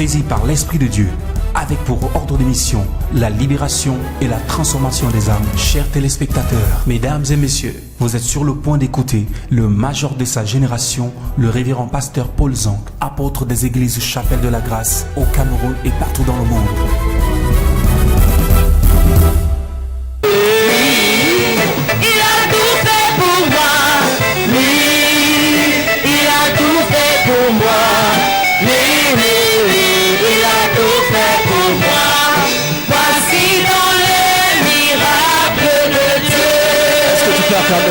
saisi par l'Esprit de Dieu, avec pour ordre de mission la libération et la transformation des âmes. Chers téléspectateurs, mesdames et messieurs, vous êtes sur le point d'écouter le major de sa génération, le révérend pasteur Paul Zonk, apôtre des églises Chapelle de la Grâce au Cameroun et partout dans le monde.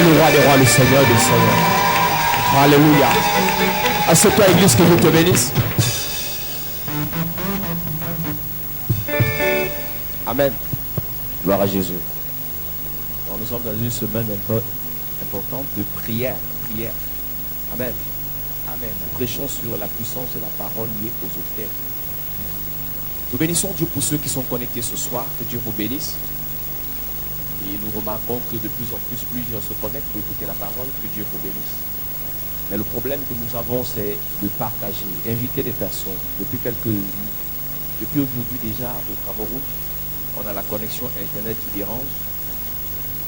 Le roi des rois, le Seigneur des seigneurs. Alléluia. Assieds-toi, Église, que Dieu te bénisse. Amen. Gloire à Jésus. Alors, nous sommes dans une semaine importante de prière. Amen. Amen. Nous prêchons sur la puissance de la parole liée aux autels. Nous bénissons Dieu pour ceux qui sont connectés ce soir. Que Dieu vous bénisse. Et nous remarquons que de plus en plus, plusieurs se connectent pour écouter la parole. Que Dieu vous bénisse. Mais le problème que nous avons, c'est de partager, inviter des personnes. Depuis aujourd'hui déjà au Cameroun, on a la connexion Internet qui dérange.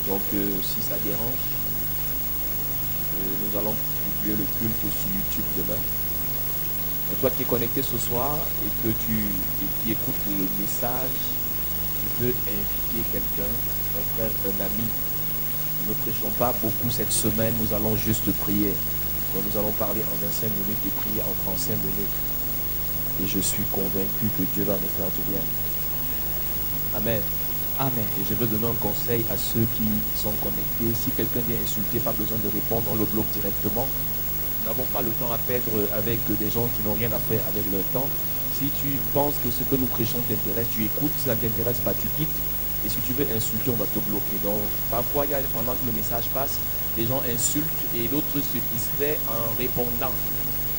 Donc si ça dérange, nous allons publier le culte sur YouTube demain. Et toi qui es connecté ce soir et qui écoutes le message, tu peux inviter quelqu'un, un frère, un ami. Nous ne prêchons pas beaucoup cette semaine, nous allons juste prier. Donc nous allons parler en 25 minutes et prier en 35 minutes. Et je suis convaincu que Dieu va nous faire du bien. Amen. Amen. Et je veux donner un conseil à ceux qui sont connectés. Si quelqu'un vient insulter, pas besoin de répondre, on le bloque directement. Nous n'avons pas le temps à perdre avec des gens qui n'ont rien à faire avec leur temps. Si tu penses que ce que nous prêchons t'intéresse, tu écoutes. Si ça ne t'intéresse pas, tu quittes. Et si tu veux insulter, on va te bloquer. Donc, parfois, pendant que le message passe, les gens insultent et l'autre se distrait en répondant.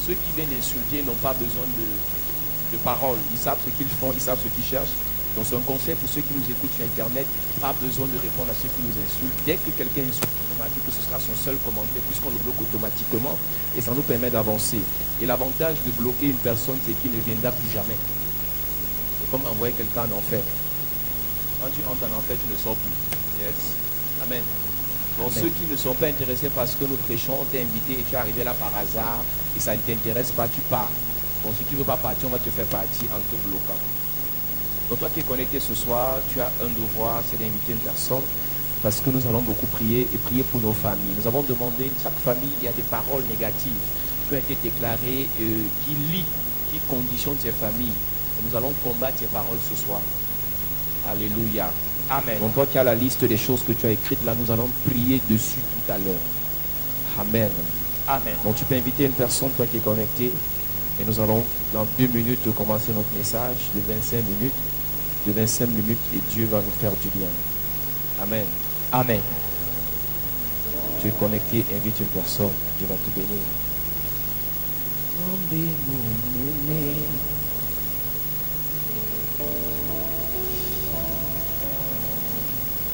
Ceux qui viennent insulter n'ont pas besoin de paroles. Ils savent ce qu'ils font, ils savent ce qu'ils cherchent. Donc, c'est un conseil pour ceux qui nous écoutent sur Internet. Pas besoin de répondre à ceux qui nous insultent. Dès que quelqu'un insulte, on a dit que ce sera son seul commentaire puisqu'on le bloque automatiquement. Et ça nous permet d'avancer. Et l'avantage de bloquer une personne, c'est qu'il ne viendra plus jamais. C'est comme envoyer quelqu'un en enfer. Quand tu entres en enfer, tu ne sors plus. Yes. Amen. Donc Amen. Ceux qui ne sont pas intéressés parce que nous prêchons, on t'a invité et tu es arrivé là par hasard et ça ne t'intéresse pas, tu pars. Bon, si tu ne veux pas partir, on va te faire partir en te bloquant. Donc toi qui es connecté ce soir, tu as un devoir, c'est d'inviter une personne parce que nous allons beaucoup prier et prier pour nos familles. Nous avons demandé, chaque famille, il y a des paroles négatives qui ont été déclarées, qui conditionnent ces familles. Et nous allons combattre ces paroles ce soir. Alléluia. Amen. Donc toi qui as la liste des choses que tu as écrites, là nous allons prier dessus tout à l'heure. Amen. Amen. Donc tu peux inviter une personne, toi qui es connecté, et nous allons dans 2 minutes commencer notre message de 25 minutes. De 25 minutes et Dieu va nous faire du bien. Amen. Amen. Tu es connecté, invite une personne, Dieu va te bénir.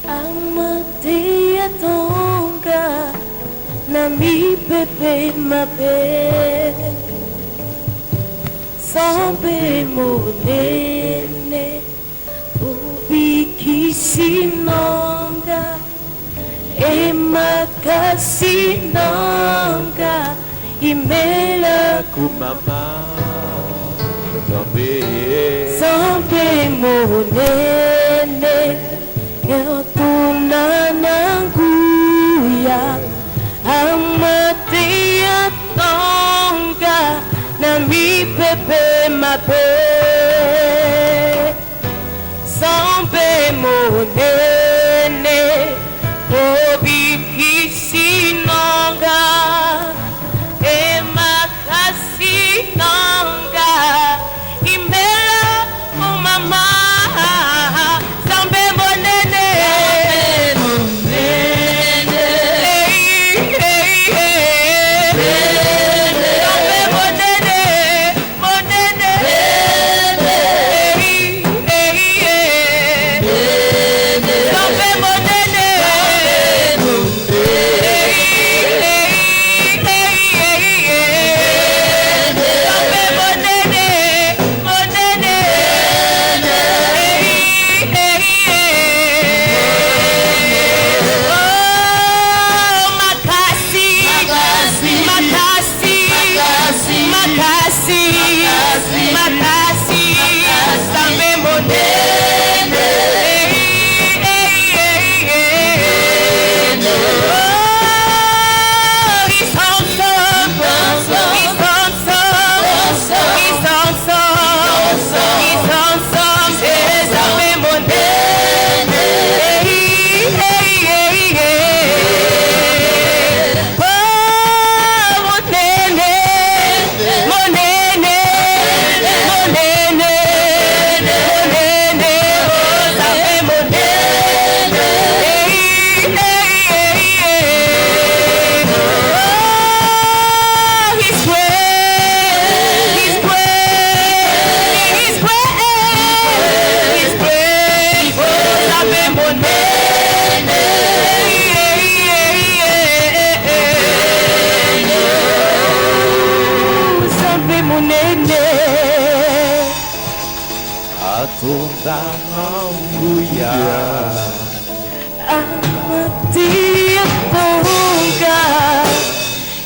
Amatia tonga nami pepe mape sambe monene ubiki sinonga emakasi nonga imela Kumama sambe monene Tunananguya Amatia tonga Nami pepe mape Sambe monene Obi kisinonga Emakasi nonga Imela umama Sambe monene Sambe monene. He's handsome. He's handsome. He's handsome. He's handsome. Sambe monene. Oh, monene. Monene. Monene. Monene. Oh, sambe monene. Oh, he's great. He's great. He's great. He's great. Oh, sambe monene. Oh, sambe monene. Atonda Hallelujah. Amatia ponga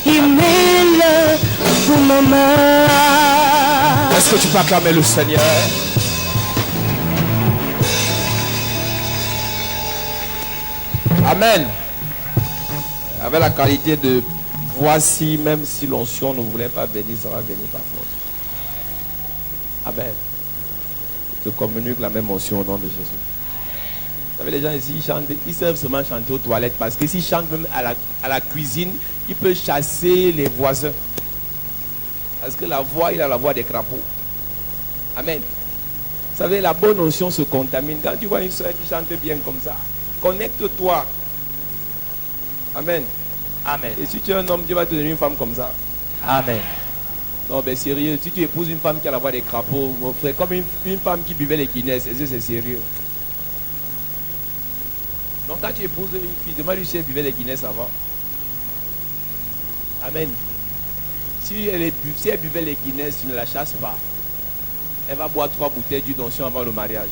imela kumama. Est-ce que tu peux acclamer le Seigneur? Amen. Avec la qualité de voici, même si l'onction ne voulait pas venir, ça va venir par force. Amen. Je te communique la même onction au nom de Jésus. Vous savez, les gens ici, ils chantent, ils savent seulement chanter aux toilettes parce que s'ils chantent même à la cuisine, ils peuvent chasser les voisins. Parce que la voix, il a la voix des crapauds. Amen. Vous savez, la bonne onction se contamine. Quand tu vois une soeur qui chante bien comme ça, connecte-toi. Amen. Amen. Et si tu es un homme, Dieu va te donner une femme comme ça. Amen. Non, mais sérieux, si tu épouses une femme qui a la voix des crapauds, mon frère, comme une femme qui buvait les Guinness, est-ce que c'est sérieux? Donc quand tu épouses une fille, demande-lui si elle buvait les Guinness avant. Amen. Si elle buvait les Guinness, tu ne la chasses pas. Elle va boire 3 bouteilles d'huile d'onction avant le mariage.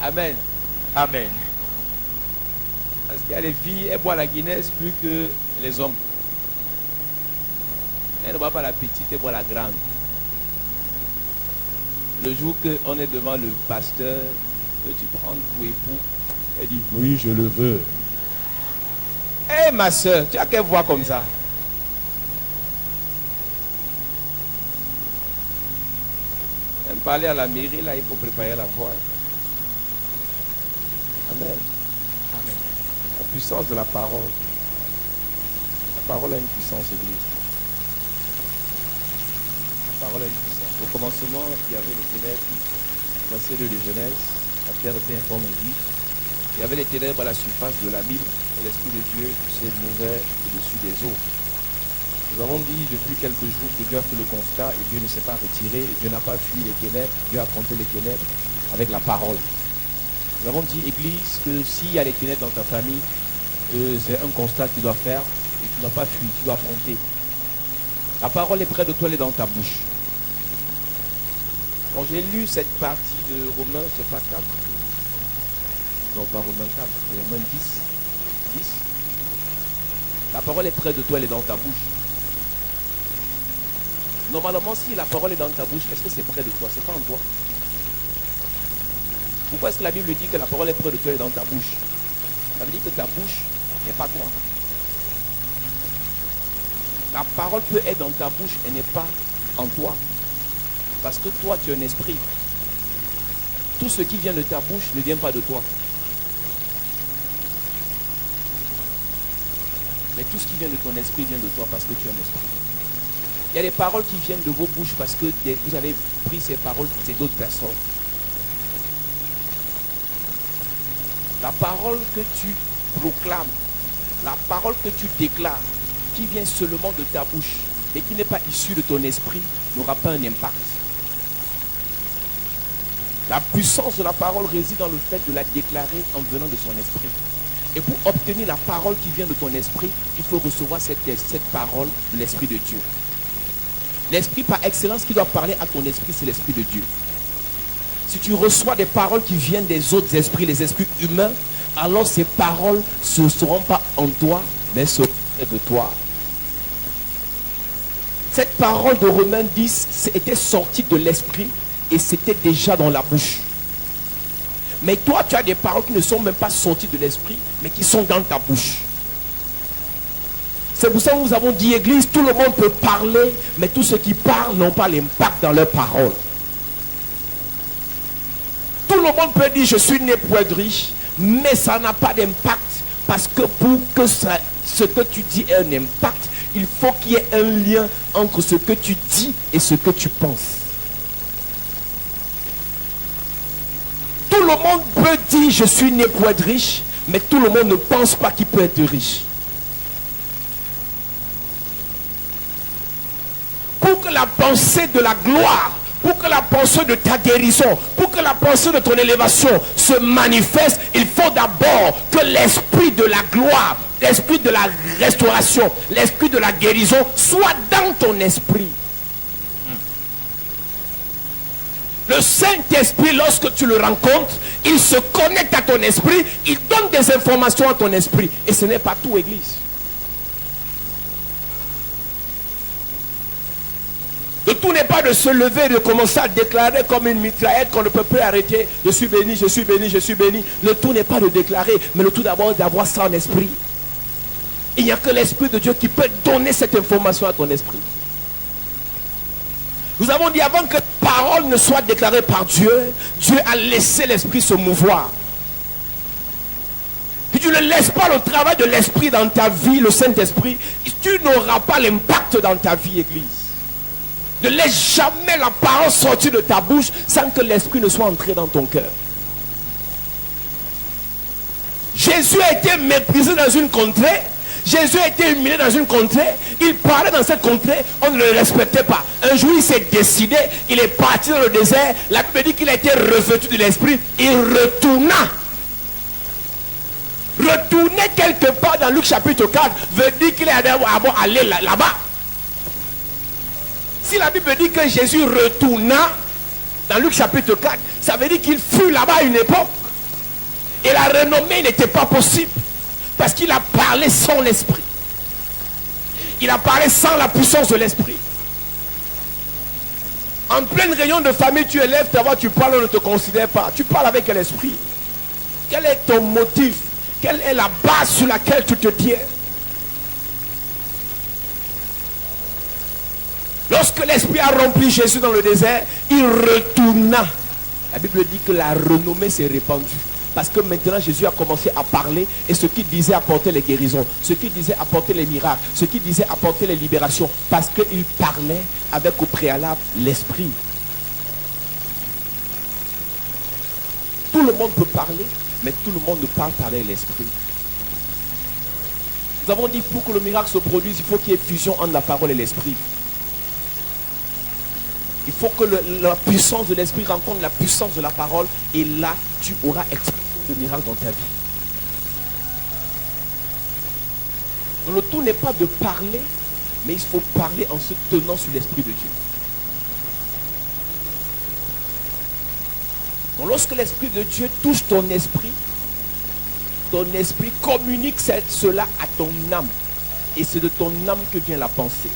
Amen. Amen. Parce qu'il y a les filles, elles boivent la Guinness plus que les hommes. Elle ne boit pas la petite, elle boit la grande. Le jour qu'on est devant le pasteur, que tu prends pour époux, elle dit oui, je le veux. Hé ma soeur, tu as qu'elle voix comme ça. Même parler à la mairie, là, il faut préparer la voix. Amen. Amen. La puissance de la parole. La parole a une puissance, Église. La parole a une puissance. Au commencement, il y avait les ténèbres, verset 2 de Genèse, la terre était informe et vide. Il y avait les ténèbres à la surface de l'abîme et l'Esprit de Dieu se mouvait au-dessus des eaux. Nous avons dit depuis quelques jours que Dieu a fait le constat et Dieu ne s'est pas retiré, Dieu n'a pas fui les ténèbres, Dieu a affronté les ténèbres avec la parole. Nous avons dit, Église, que s'il y a des ténèbres dans ta famille, c'est un constat que tu dois faire et tu ne dois pas fuir, tu dois affronter. La parole est près de toi, elle est dans ta bouche. Quand j'ai lu cette partie de Romains, c'est pas 4. Non, pas Romains 4, Romains 10. La parole est près de toi, elle est dans ta bouche. Normalement, si la parole est dans ta bouche, est-ce que c'est près de toi? C'est pas en toi. Pourquoi est-ce que la Bible dit que la parole est près de toi et dans ta bouche? Ça veut dire que ta bouche n'est pas toi. La parole peut être dans ta bouche et n'est pas en toi. Parce que toi, tu es un esprit. Tout ce qui vient de ta bouche ne vient pas de toi. Mais tout ce qui vient de ton esprit vient de toi parce que tu es un esprit. Il y a des paroles qui viennent de vos bouches parce que vous avez pris ces paroles, c'est d'autres personnes. La parole que tu proclames, la parole que tu déclares, qui vient seulement de ta bouche, mais qui n'est pas issue de ton esprit, n'aura pas un impact. La puissance de la parole réside dans le fait de la déclarer en venant de son esprit. Et pour obtenir la parole qui vient de ton esprit, il faut recevoir cette parole de l'Esprit de Dieu. L'Esprit par excellence qui doit parler à ton esprit, c'est l'Esprit de Dieu. Si tu reçois des paroles qui viennent des autres esprits, les esprits humains, alors ces paroles ne seront pas en toi, mais seront de toi. Cette parole de Romains 10 était sortie de l'esprit et c'était déjà dans la bouche. Mais toi, tu as des paroles qui ne sont même pas sorties de l'esprit, mais qui sont dans ta bouche. C'est pour ça que nous avons dit, Église, tout le monde peut parler, mais tous ceux qui parlent n'ont pas l'impact dans leurs paroles. Tout le monde peut dire, je suis né pour être riche, mais ça n'a pas d'impact. Parce que pour que ce que tu dis ait un impact, il faut qu'il y ait un lien entre ce que tu dis et ce que tu penses. Tout le monde peut dire, je suis né pour être riche, mais tout le monde ne pense pas qu'il peut être riche. Pour que la pensée de la gloire, pour que la pensée de ta guérison, pour que la pensée de ton élévation se manifeste, il faut d'abord que l'esprit de la gloire, l'esprit de la restauration, l'esprit de la guérison soit dans ton esprit. Le Saint-Esprit, lorsque tu le rencontres, il se connecte à ton esprit, il donne des informations à ton esprit. Et ce n'est pas tout, Église. Le tout n'est pas de se lever et de commencer à déclarer comme une mitraillette qu'on ne peut plus arrêter. Je suis béni, je suis béni, je suis béni. Le tout n'est pas de déclarer, mais le tout d'abord d'avoir ça en esprit. Il n'y a que l'Esprit de Dieu qui peut donner cette information à ton esprit. Nous avons dit avant que la parole ne soit déclarée par Dieu, Dieu a laissé l'Esprit se mouvoir. Si tu ne laisses pas le travail de l'Esprit dans ta vie, le Saint-Esprit, tu n'auras pas l'impact dans ta vie, Église. Ne laisse jamais la parole sortir de ta bouche sans que l'Esprit ne soit entré dans ton cœur. Jésus a été méprisé dans une contrée. Jésus a été humilié dans une contrée. Il parlait dans cette contrée. On ne le respectait pas. Un jour, il s'est décidé. Il est parti dans le désert. La Bible dit qu'il a été revêtu de l'Esprit. Il retourna. Retourner quelque part dans Luc chapitre 4 veut dire qu'il est allé là-bas. Si la Bible dit que Jésus retourna dans Luc chapitre 4, ça veut dire qu'il fut là-bas à une époque. Et la renommée n'était pas possible. Parce qu'il a parlé sans l'esprit. Il a parlé sans la puissance de l'esprit. En pleine réunion de famille, tu élèves ta voix, tu parles, on ne te considère pas. Tu parles avec l'esprit. Quel est ton motif? Quelle est la base sur laquelle tu te tiens? Lorsque l'Esprit a rempli Jésus dans le désert, il retourna. La Bible dit que la renommée s'est répandue. Parce que maintenant Jésus a commencé à parler et ce qu'il disait apportait les guérisons, ce qu'il disait apportait les miracles, ce qu'il disait apportait les libérations. Parce qu'il parlait avec au préalable l'Esprit. Tout le monde peut parler, mais tout le monde ne parle pas avec l'Esprit. Nous avons dit pour que le miracle se produise, il faut qu'il y ait fusion entre la parole et l'Esprit. Il faut que la puissance de l'esprit rencontre la puissance de la parole. Et là, tu auras expérience de miracle dans ta vie. Donc le tout n'est pas de parler, mais il faut parler en se tenant sur l'Esprit de Dieu. Donc lorsque l'Esprit de Dieu touche ton esprit communique cela à ton âme. Et c'est de ton âme que vient la pensée.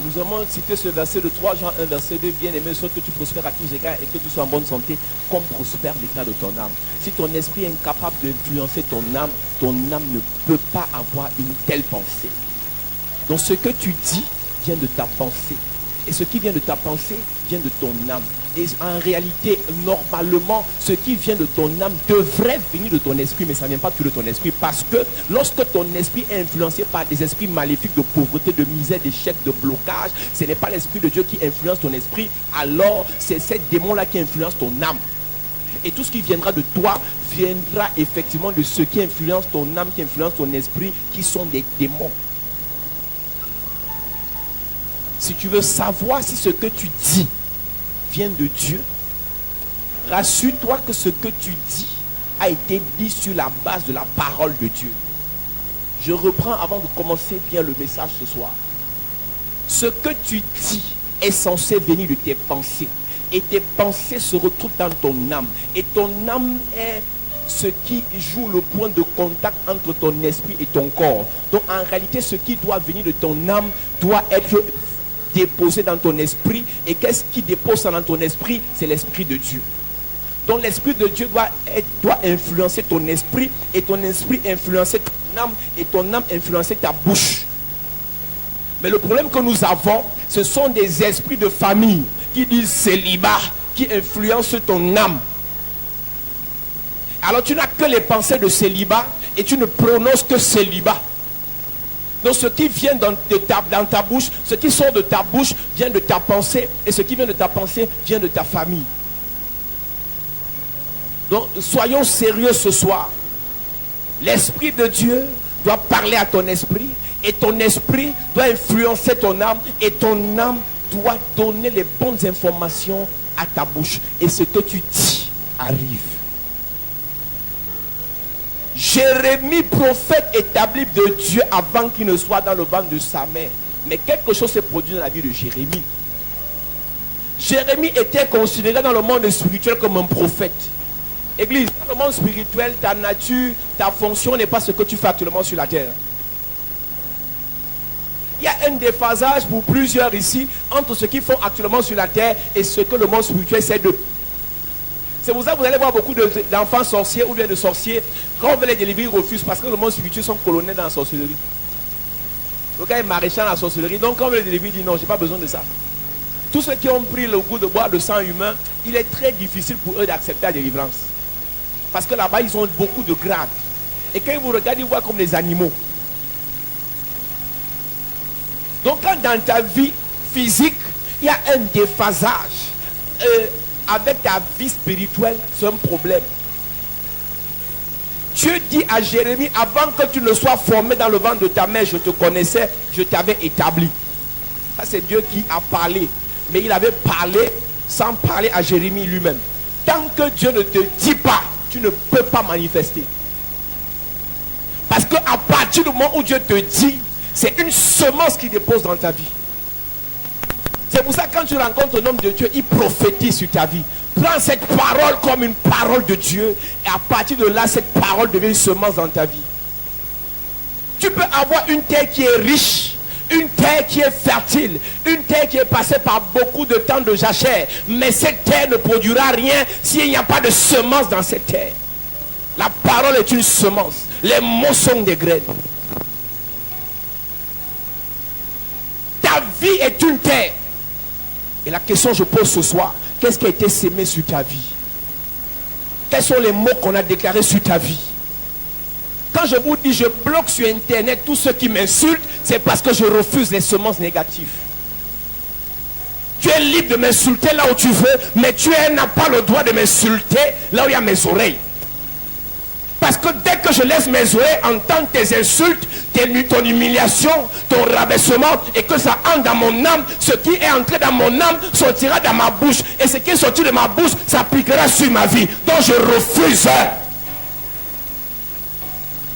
Nous avons cité ce verset de 3 Jean 1 verset 2. Bien-aimé, soit que tu prospères à tous égards et que tu sois en bonne santé, comme prospère l'état de ton âme. Si ton esprit est incapable d'influencer ton âme ne peut pas avoir une telle pensée. Donc ce que tu dis vient de ta pensée. Et ce qui vient de ta pensée vient de ton âme. Et en réalité, normalement, ce qui vient de ton âme devrait venir de ton esprit, mais ça ne vient pas tout de ton esprit. Parce que lorsque ton esprit est influencé par des esprits maléfiques de pauvreté, de misère, d'échec, de blocage, ce n'est pas l'Esprit de Dieu qui influence ton esprit, alors c'est ces démons-là qui influencent ton âme. Et tout ce qui viendra de toi viendra effectivement de ceux qui influencent ton âme, qui influencent ton esprit, qui sont des démons. Si tu veux savoir si ce que tu dis vient de Dieu, rassure-toi que ce que tu dis a été dit sur la base de la parole de Dieu. Je reprends avant de commencer bien le message ce soir. Ce que tu dis est censé venir de tes pensées. Et tes pensées se retrouvent dans ton âme. Et ton âme est ce qui joue le point de contact entre ton esprit et ton corps. Donc en réalité, ce qui doit venir de ton âme doit être déposé dans ton esprit. Et qu'est-ce qui dépose dans ton esprit? C'est l'Esprit de Dieu. Donc l'Esprit de Dieu doit influencer ton esprit, et ton esprit influencer ton âme, et ton âme influencer ta bouche. Mais le problème que nous avons, ce sont des esprits de famille qui disent célibat, qui influencent ton âme. Alors tu n'as que les pensées de célibat et tu ne prononces que célibat. Donc ce qui vient dans ta bouche, ce qui sort de ta bouche vient de ta pensée, et ce qui vient de ta pensée vient de ta famille. Donc soyons sérieux ce soir. L'Esprit de Dieu doit parler à ton esprit, et ton esprit doit influencer ton âme, et ton âme doit donner les bonnes informations à ta bouche, et ce que tu dis arrive. Jérémie, prophète établi de Dieu avant qu'il ne soit dans le ventre de sa mère. Mais quelque chose s'est produit dans la vie de Jérémie. Jérémie était considéré dans le monde spirituel comme un prophète. Église, dans le monde spirituel, ta nature, ta fonction n'est pas ce que tu fais actuellement sur la terre. Il y a un déphasage pour plusieurs ici entre ce qu'ils font actuellement sur la terre et ce que le monde spirituel essaie de. C'est pour ça que vous allez voir beaucoup d'enfants sorciers ou bien de sorciers. Quand on veut les délivrer, ils refusent parce que le monde spirituel sont colonels dans la sorcellerie. Le gars est maréchal dans la sorcellerie. Donc quand on veut les délivrer, il dit non, j'ai pas besoin de ça. Tous ceux qui ont pris le goût de boire le sang humain, il est très difficile pour eux d'accepter la délivrance. Parce que là-bas, ils ont beaucoup de grades. Et quand ils vous regardent, ils voient comme des animaux. Donc quand dans ta vie physique, il y a un déphasage avec ta vie spirituelle, c'est un problème. Dieu dit à Jérémie, avant que tu ne sois formé dans le ventre de ta mère, je te connaissais, je t'avais établi. Ça c'est Dieu qui a parlé. Mais il avait parlé sans parler à Jérémie lui-même. Tant que Dieu ne te dit pas, tu ne peux pas manifester. Parce qu'à partir du moment où Dieu te dit, c'est une semence qui dépose dans ta vie. C'est pour ça que quand tu rencontres un homme de Dieu, il prophétise sur ta vie. Prends cette parole comme une parole de Dieu, et à partir de là, cette parole devient une semence dans ta vie. Tu peux avoir une terre qui est riche, une terre qui est fertile, une terre qui est passée par beaucoup de temps de jachère, mais cette terre ne produira rien s'il n'y a pas de semence dans cette terre. La parole est une semence, les mots sont des graines. Ta vie est une terre. Et la question que je pose ce soir, qu'est-ce qui a été sémé sur ta vie? Quels sont les mots qu'on a déclarés sur ta vie? Quand je vous dis je bloque sur internet tous ceux qui m'insultent, c'est parce que je refuse les semences négatives. Tu es libre de m'insulter là où tu veux, mais tu n'as pas le droit de m'insulter là où il y a mes oreilles. Parce que dès que je laisse mes oreilles entendre tes insultes, ton humiliation, ton rabaissement, et que ça entre dans mon âme, ce qui est entré dans mon âme sortira dans ma bouche. Et ce qui est sorti de ma bouche s'appliquera sur ma vie. Donc je refuse.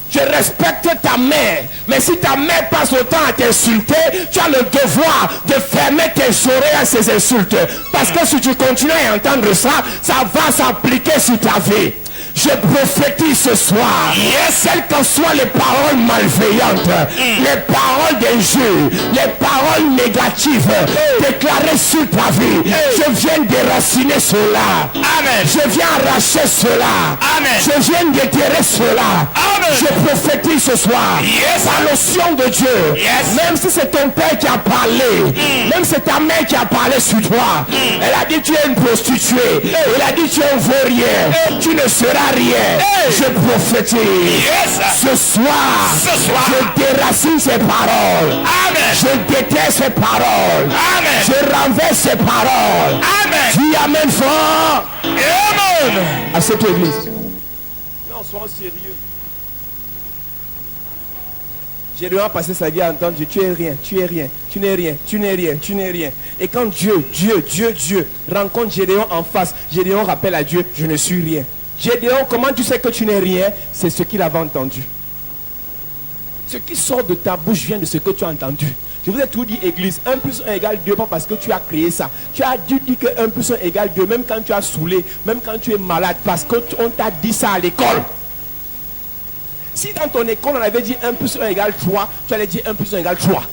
Je respecte ta mère, mais si ta mère passe autant à t'insulter, tu as le devoir de fermer tes oreilles à ces insultes. Parce que si tu continues à entendre ça, ça va s'appliquer sur ta vie. Je prophétise ce soir, quelles que soient les paroles malveillantes, les paroles d'injure, les paroles négatives déclarées sur ta vie, je viens déraciner cela. Amen. Je viens arracher cela. Amen. Je viens déterrer cela. Amen. Je prophétise ce soir, par l'onction de Dieu, même si c'est ton père qui a parlé, même si c'est ta mère qui a parlé sur toi, elle a dit tu es une prostituée, elle a dit tu es un vaurien, tu ne seras rien. Je prophétise ce soir, je déracine ces paroles. Amen. Je déteste ces paroles. Amen. Je renverse ces paroles. Amen. Dis amen fort. Amen. À cette église. Non, sois sérieux. Jérémie a passé sa vie à entendre tu es rien, tu es rien, tu n'es rien, tu n'es rien, tu n'es rien. Et quand Dieu rencontre Jérémie en face, Jérémie rappelle à Dieu, je ne suis rien. Gédéon, comment tu sais que tu n'es rien? C'est ce qu'il avait entendu. Ce qui sort de ta bouche vient de ce que tu as entendu. Je vous ai tout dit, église. 1 plus 1 égale 2, pas parce que tu as créé ça. Tu as dû dire que 1 plus 1 égale 2, même quand tu as saoulé, même quand tu es malade, parce qu'on t'a dit ça à l'école. Si dans ton école on avait dit 1 plus 1 égale 3, tu allais dire 1 plus 1 égale 3.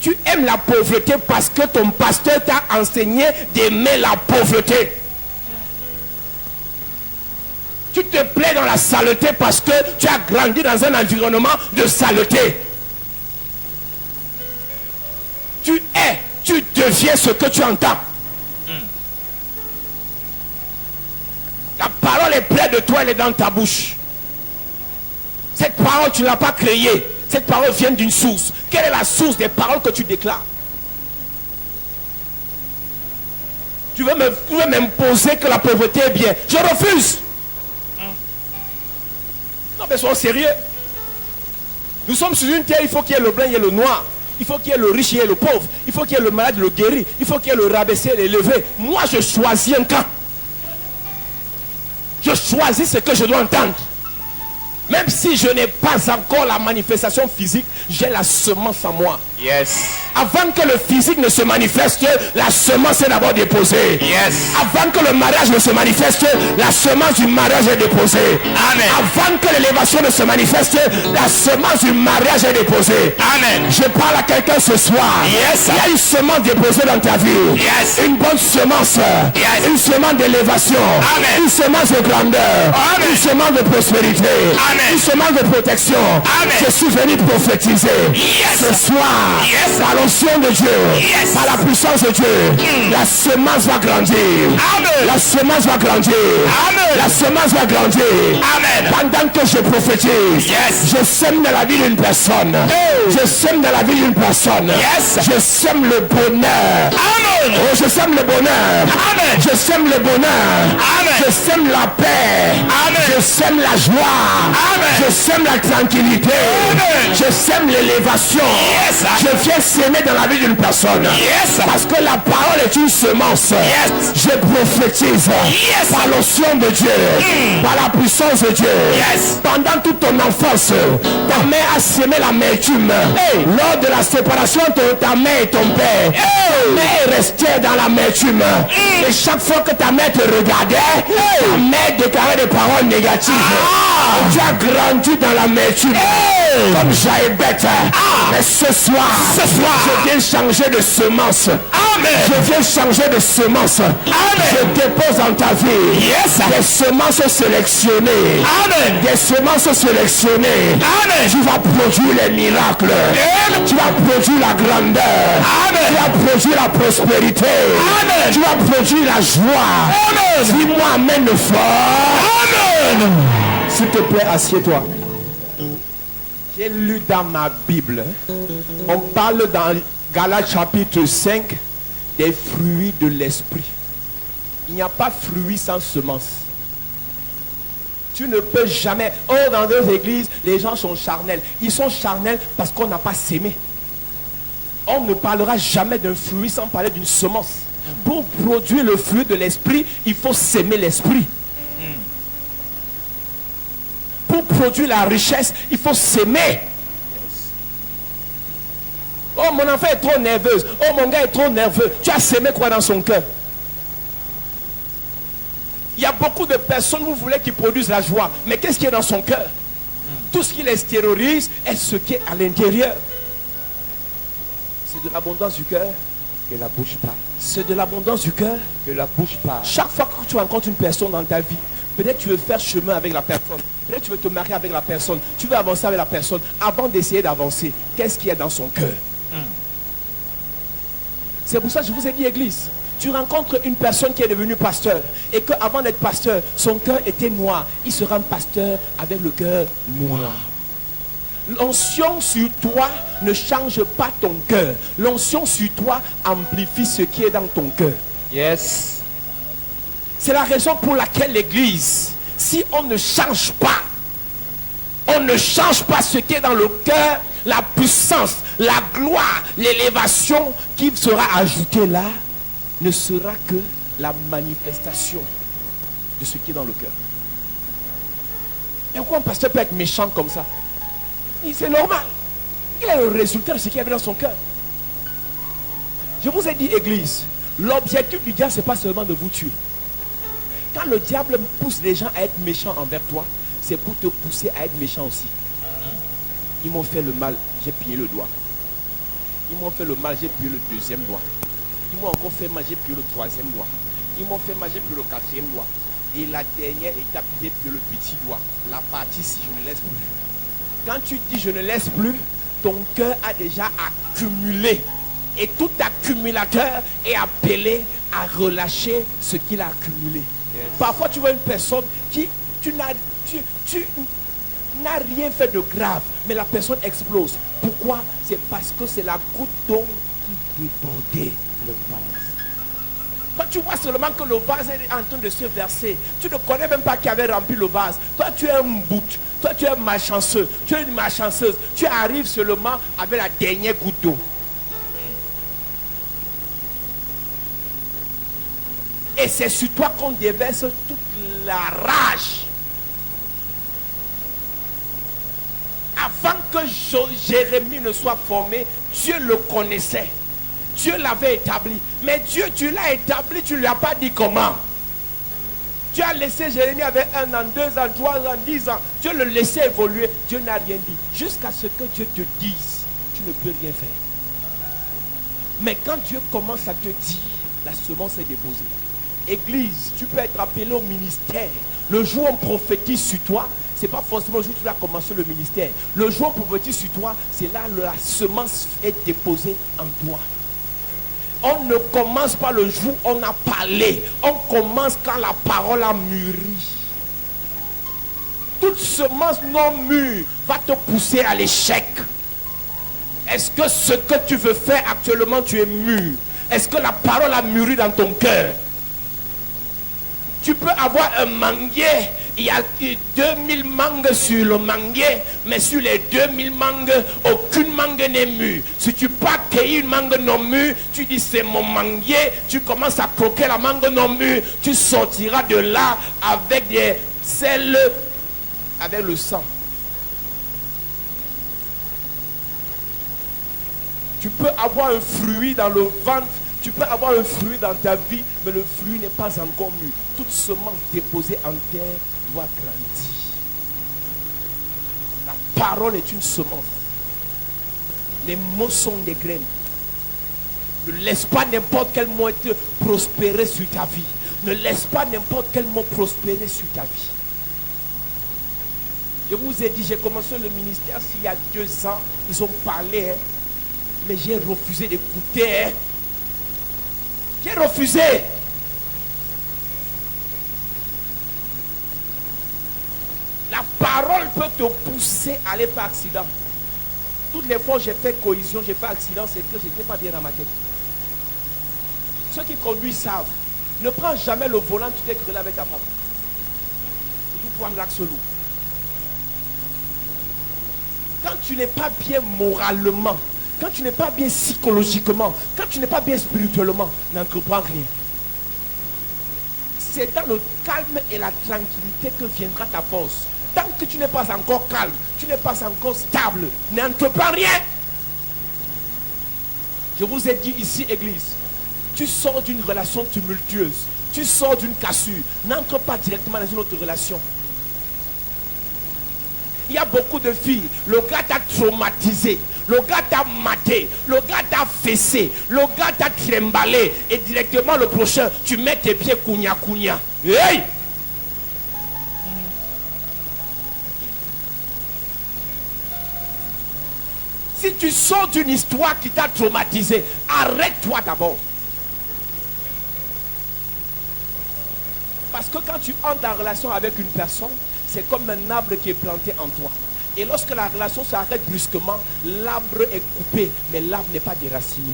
Tu aimes la pauvreté parce que ton pasteur t'a enseigné d'aimer la pauvreté. Tu te plais dans la saleté parce que tu as grandi dans un environnement de saleté. Tu deviens ce que tu entends. La parole est près de toi, elle est dans ta bouche. Cette parole, tu ne l'as pas créée. Cette parole vient d'une source. Quelle est la source des paroles que tu déclares? Tu veux m'imposer que la pauvreté est bien. Je refuse. Non, mais sois sérieux. Nous sommes sur une terre, il faut qu'il y ait le blanc et le noir. Il faut qu'il y ait le riche et le pauvre. Il faut qu'il y ait le malade et le guéri. Il faut qu'il y ait le rabaissé et l'élevé. Moi, je choisis un camp. Je choisis ce que je dois entendre. Même si je n'ai pas encore la manifestation physique, j'ai la semence en moi. Yes. Avant que le physique ne se manifeste, la semence est d'abord déposée. Yes. Avant que le mariage ne se manifeste, la semence du mariage est déposée. Amen. Avant que l'élévation ne se manifeste, la semence du mariage est déposée. Amen. Je parle à quelqu'un ce soir. Yes. Il y a une semence déposée dans ta vie. Yes. Une bonne semence. Yes. Une semence d'élévation. Amen. Une semence de grandeur. Amen. Une semence de prospérité. Amen. Une semence de protection. Amen. Je suis venu prophétiser. Yes. Ce soir, Yes. par l'onction de Dieu, Yes. par la puissance de Dieu, la semence va grandir. Amen. La semence va grandir. Amen. La semence va grandir. Amen. Pendant que je prophétise, Yes. je sème dans la vie d'une personne. Je sème dans la vie d'une personne. Yes. Je sème le bonheur. Amen. Oh, je sème le bonheur. Amen. Je sème le bonheur. Amen. Je sème la paix. Amen. Je sème la joie. Amen. Je sème la tranquillité. Amen. Je sème l'élévation. Yes. Je viens s'aimer dans la vie d'une personne. Yes. Parce que la parole est une semence. Yes. Je prophétise Yes. par l'onction de Dieu, par la puissance de Dieu. Yes. Pendant toute ton enfance, ta mère a semé l'amertume. Lors de la séparation de ta mère et ton père, ta mère est restée dans l'amertume. Et chaque fois que ta mère te regardait, ta mère déclarait des paroles négatives. Tu as grandi dans l'amertume. Comme Jaébet. Mais ce soir, je viens changer de semence. Amen. Je viens changer de semence. Amen. Je dépose dans ta vie Yes. des semences sélectionnées. Amen. Des semences sélectionnées. Amen. Tu vas produire les miracles. Amen. Tu vas produire la grandeur. Amen. Tu vas produire la prospérité. Amen. Tu vas produire la joie. Amen. Dis-moi amen fort. Amen. S'il te plaît, assieds-toi. J'ai lu dans ma Bible, on parle dans Galates chapitre 5 des fruits de l'esprit. Il n'y a pas fruits sans semence. Tu ne peux jamais... Oh, dans deux églises, les gens sont charnels. Ils sont charnels parce qu'on n'a pas sémé. On ne parlera jamais d'un fruit sans parler d'une semence. Pour produire le fruit de l'esprit, il faut s'aimer l'esprit. Pour produire la richesse, il faut s'aimer. Oh, mon enfant est trop nerveuse. Oh, mon gars est trop nerveux. Tu as sémé quoi dans son cœur? Il y a beaucoup de personnes, vous voulez qu'ils produisent la joie. Mais qu'est-ce qui est dans son cœur? Tout ce qui les terrorise est ce qui est à l'intérieur. C'est de l'abondance du cœur Que la bouche parle. C'est de l'abondance du cœur. Que la bouche parle. Chaque fois que tu rencontres une personne dans ta vie, peut-être tu veux faire chemin avec la personne. Peut-être tu veux te marier avec la personne. Tu veux avancer avec la personne. Avant d'essayer d'avancer, qu'est-ce qu'il y a dans son cœur? C'est pour ça que je vous ai dit, église. Tu rencontres une personne qui est devenue pasteur et qu'avant d'être pasteur, son cœur était noir. Il sera un pasteur avec le cœur noir. L'onction sur toi ne change pas ton cœur. L'onction sur toi amplifie ce qui est dans ton cœur. Yes. C'est la raison pour laquelle l'église, si on ne change pas, on ne change pas ce qui est dans le cœur, la puissance, la gloire, l'élévation qui sera ajoutée là, ne sera que la manifestation de ce qui est dans le cœur. Et pourquoi un pasteur peut être méchant comme ça? C'est normal. Il est le résultat de ce qu'il y avait dans son cœur. Je vous ai dit, église, l'objectif du diable, ce n'est pas seulement de vous tuer. Quand le diable pousse les gens à être méchants envers toi, c'est pour te pousser à être méchant aussi. Ils m'ont fait le mal, j'ai plié le doigt. Ils m'ont fait le mal, j'ai plié le deuxième doigt. Ils m'ont encore fait mal, j'ai plié le troisième doigt. Ils m'ont fait mal, j'ai plié le quatrième doigt. Et la dernière étape, j'ai plié le petit doigt. La partie, si je ne laisse plus. Quand tu dis je ne laisse plus, ton cœur a déjà accumulé. Et tout accumulateur est appelé à relâcher ce qu'il a accumulé. Yes. Parfois, tu vois une personne qui, tu n'as rien fait de grave, mais la personne explose. Pourquoi? C'est parce que c'est la goutte d'eau qui débordait le vase. Toi, tu vois seulement que le vase est en train de se verser. Tu ne connais même pas qui avait rempli le vase. Toi, tu es un bout. Toi, tu es un malchanceux. Tu es une malchanceuse. Tu arrives seulement avec la dernière goutte d'eau. Et c'est sur toi qu'on déverse toute la rage. Avant que Jérémie ne soit formé, Dieu le connaissait. Dieu l'avait établi. Mais Dieu, tu l'as établi, tu ne lui as pas dit comment. Tu as laissé Jérémie avec 1 an, 2 ans, 3 ans, 10 ans. Dieu le laissait évoluer. Dieu n'a rien dit. Jusqu'à ce que Dieu te dise, tu ne peux rien faire. Mais quand Dieu commence à te dire, la semence est déposée. Église, tu peux être appelé au ministère. Le jour où on prophétise sur toi, ce n'est pas forcément le jour où tu vas commencer le ministère. Le jour où on prophétise sur toi, c'est là que la semence est déposée en toi. On ne commence pas le jour où on a parlé. On commence quand la parole a mûri. Toute semence non mûre va te pousser à l'échec. Est-ce que ce que tu veux faire actuellement, tu es mûr? Est-ce que la parole a mûri dans ton cœur? Tu peux avoir un manguier, il y a 2000 mangues sur le manguier, mais sur les 2000 mangues, aucune mangue n'est mûre. Si tu peux cueillir une mangue non mûre, tu dis c'est mon manguier, tu commences à croquer la mangue non mûre, tu sortiras de là avec des selles, avec le sang. Tu peux avoir un fruit dans le ventre. Tu peux avoir un fruit dans ta vie, mais le fruit n'est pas encore mûr. Toute semence déposée en terre doit grandir. La parole est une semence. Les mots sont des graines. Ne laisse pas n'importe quel mot te prospérer sur ta vie. Ne laisse pas n'importe quel mot prospérer sur ta vie. Je vous ai dit, j'ai commencé le ministère il y a 2 ans. Ils ont parlé, hein, mais j'ai refusé d'écouter. Hein. J'ai refusé. La parole peut te pousser à aller par accident. Toutes les fois où j'ai fait cohésion, j'ai fait accident, c'est que je n'étais pas bien dans ma tête. Ceux qui conduisent savent. Ne prends jamais le volant, tu t'es grelé avec ta femme. Tu dois prendre l'axe lourd. Quand tu n'es pas bien moralement, quand tu n'es pas bien psychologiquement, quand tu n'es pas bien spirituellement, n'entreprends rien. C'est dans le calme et la tranquillité que viendra ta force. Tant que tu n'es pas encore calme, tu n'es pas encore stable, n'entreprends rien. Je vous ai dit ici, église, tu sors d'une relation tumultueuse, tu sors d'une cassure, n'entre pas directement dans une autre relation. Il y a beaucoup de filles, le gars t'a traumatisé, le gars t'a maté, le gars t'a fessé, le gars t'a tremballé, et directement le prochain, tu mets tes pieds kounya. Hey! Si tu sors d'une histoire qui t'a traumatisé, arrête-toi d'abord. Parce que quand tu entres en relation avec une personne, c'est comme un arbre qui est planté en toi. Et lorsque la relation s'arrête brusquement, l'arbre est coupé, mais l'arbre n'est pas déraciné.